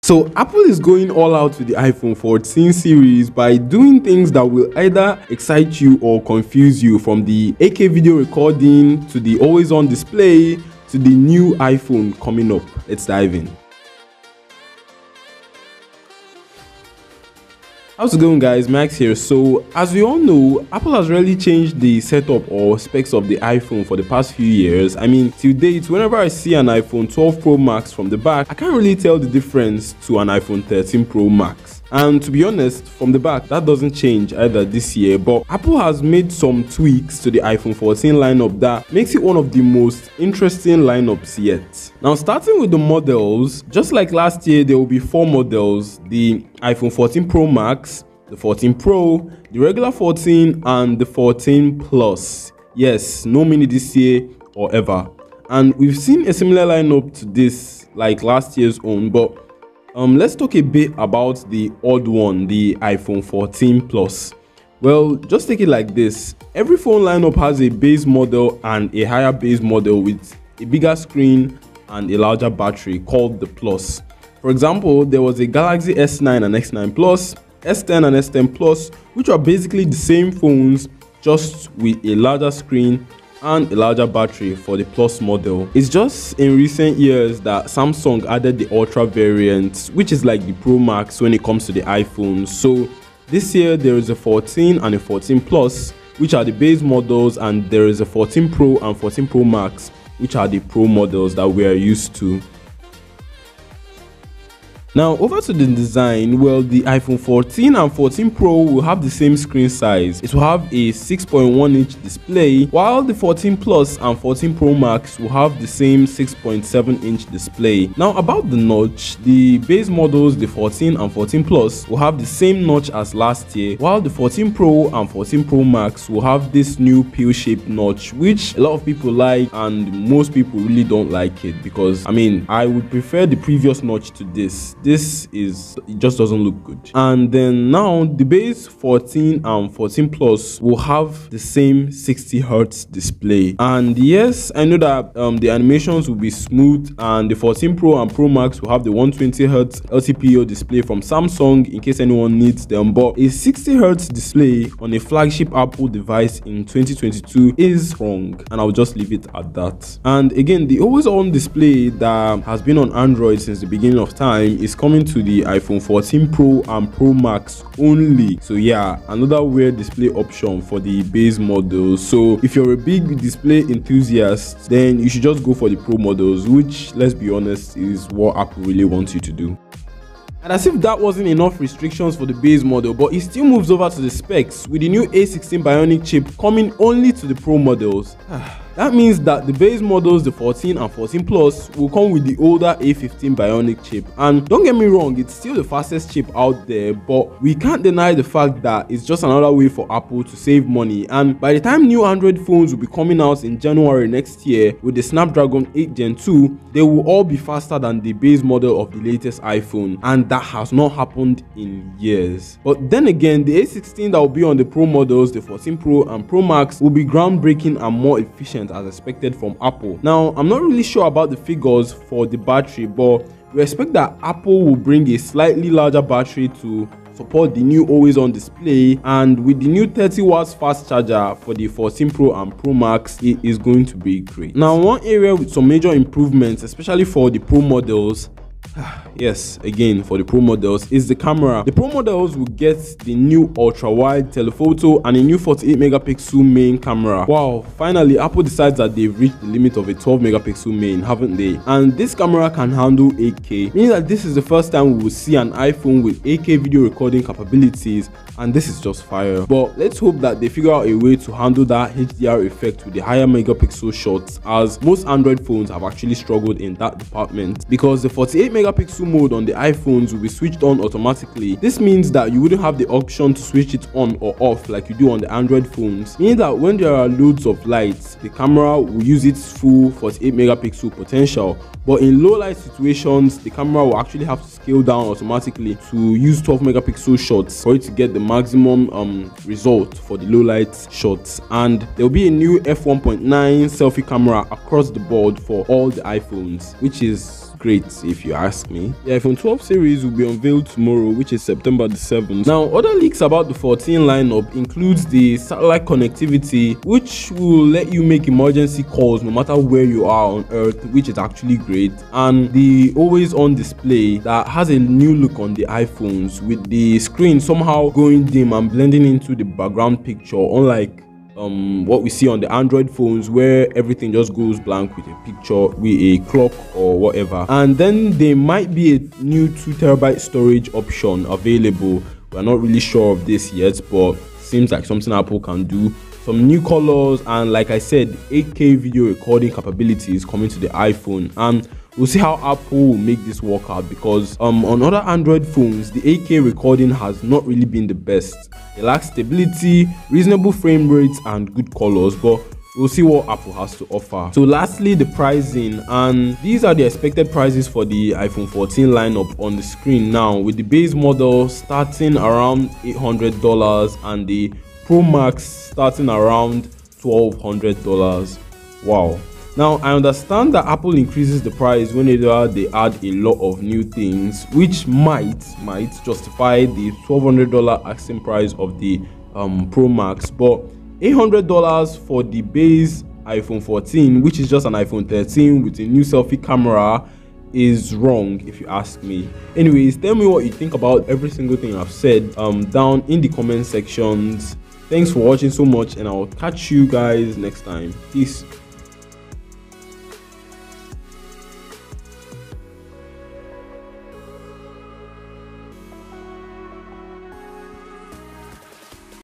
So Apple is going all out with the iPhone 14 series by doing things that will either excite you or confuse you, from the 8K video recording to the always on display to the new iPhone coming up. Let's dive in. How's it going, guys? Max here. So as we all know, Apple has really changed the setup or specs of the iPhone for the past few years. I mean, till date, whenever I see an iPhone 12 Pro Max from the back, I can't really tell the difference to an iPhone 13 Pro Max. And to be honest, from the back, that doesn't change either this year. But Apple has made some tweaks to the iPhone 14 lineup that makes it one of the most interesting lineups yet. Now, starting with the models, just like last year, there will be 4 models: the iPhone 14 Pro Max, the 14 Pro, the regular 14, and the 14 Plus. Yes, no mini this year or ever. And we've seen a similar lineup to this like last year's own, but let's talk a bit about the odd one, the iPhone 14 Plus. Well, just take it like this. Every phone lineup has a base model and a higher base model with a bigger screen and a larger battery called the Plus. For example, there was a Galaxy S9 and X9 Plus, S10 and S10 Plus, which are basically the same phones, just with a larger screen and a larger battery for the Plus model. It's just in recent years that Samsung added the Ultra variant, which is like the Pro Max when it comes to the iPhone. So this year there is a 14 and a 14 Plus, which are the base models, and there is a 14 Pro and 14 Pro Max, which are the Pro models that we are used to. Now, over to the design. Well, the iPhone 14 and 14 Pro will have the same screen size. It will have a 6.1-inch display, while the 14 Plus and 14 Pro Max will have the same 6.7-inch display. Now, about the notch, the base models, the 14 and 14 Plus, will have the same notch as last year, while the 14 Pro and 14 Pro Max will have this new pill-shaped notch, which a lot of people like and most people really don't like it, because I mean, I would prefer the previous notch to this. It just doesn't look good. And then now the base 14 and 14 Plus will have the same 60 Hz display. And yes, I know that the animations will be smooth, and the 14 Pro and Pro Max will have the 120 Hz LTPO display from Samsung in case anyone needs them. But a 60 Hz display on a flagship Apple device in 2022 is wrong, and I'll just leave it at that. And again, the always on display that has been on Android since the beginning of time is coming to the iPhone 14 Pro and Pro Max only. So yeah, another weird display option for the base models. So if you're a big display enthusiast, then you should just go for the Pro models, which, let's be honest, is what Apple really wants you to do. And as if that wasn't enough restrictions for the base model, but it still moves over to the specs with the new A16 Bionic chip coming only to the Pro models. That means that the base models, the 14 and 14 Plus, will come with the older A15 Bionic chip. And don't get me wrong, it's still the fastest chip out there, but we can't deny the fact that it's just another way for Apple to save money. And by the time new Android phones will be coming out in January next year with the Snapdragon 8 Gen 2, they will all be faster than the base model of the latest iPhone, and that has not happened in years. But then again, the A16 that will be on the Pro models, the 14 Pro and Pro Max, will be groundbreaking and more efficient as expected from Apple. Now, I'm not really sure about the figures for the battery, but we expect that Apple will bring a slightly larger battery to support the new always on display, and with the new 30 watts fast charger for the 14 Pro and Pro Max, it is going to be great. Now, one area with some major improvements, especially for the Pro models, yes, again for the Pro models, is the camera. The Pro models will get the new ultra wide telephoto and a new 48 megapixel main camera. Wow, finally Apple decides that they've reached the limit of a 12 megapixel main, haven't they? And this camera can handle 8K, meaning that this is the first time we will see an iPhone with 8K video recording capabilities, and this is just fire. But let's hope that they figure out a way to handle that HDR effect with the higher megapixel shots, as most Android phones have actually struggled in that department, because the 48 megapixel mode on the iPhones will be switched on automatically. This means that you wouldn't have the option to switch it on or off like you do on the Android phones, meaning that when there are loads of lights, the camera will use its full 48 megapixel potential. But in low light situations, the camera will actually have to scale down automatically to use 12 megapixel shots for it to get the maximum result for the low light shots. And there will be a new f1.9 selfie camera across the board for all the iPhones, which is great if you ask me. The iPhone 12 series will be unveiled tomorrow, which is September the 7th. Now, other leaks about the 14 lineup includes the satellite connectivity, which will let you make emergency calls no matter where you are on Earth, which is actually great, and the always on display that has a new look on the iPhones, with the screen somehow going dim and blending into the background picture, unlike what we see on the Android phones where everything just goes blank with a picture, with a clock or whatever. And then there might be a new 2TB storage option available. We're not really sure of this yet, but seems like something Apple can do. Some new colors, and like I said, 8K video recording capabilities coming to the iPhone, and we'll see how Apple will make this work out, because on other Android phones the 8K recording has not really been the best. It lacks stability, reasonable frame rates, and good colors, but we'll see what Apple has to offer. So lastly, the pricing, and these are the expected prices for the iPhone 14 lineup on the screen now, with the base model starting around $800 and the Pro Max starting around $1,200. Wow. Now, I understand that Apple increases the price whenever they add a lot of new things, which might justify the $1,200 asking price of the Pro Max, but $800 for the base iPhone 14, which is just an iPhone 13 with a new selfie camera, is wrong if you ask me. Anyways, tell me what you think about every single thing I've said down in the comment sections. Thanks for watching so much, and I'll catch you guys next time. Peace.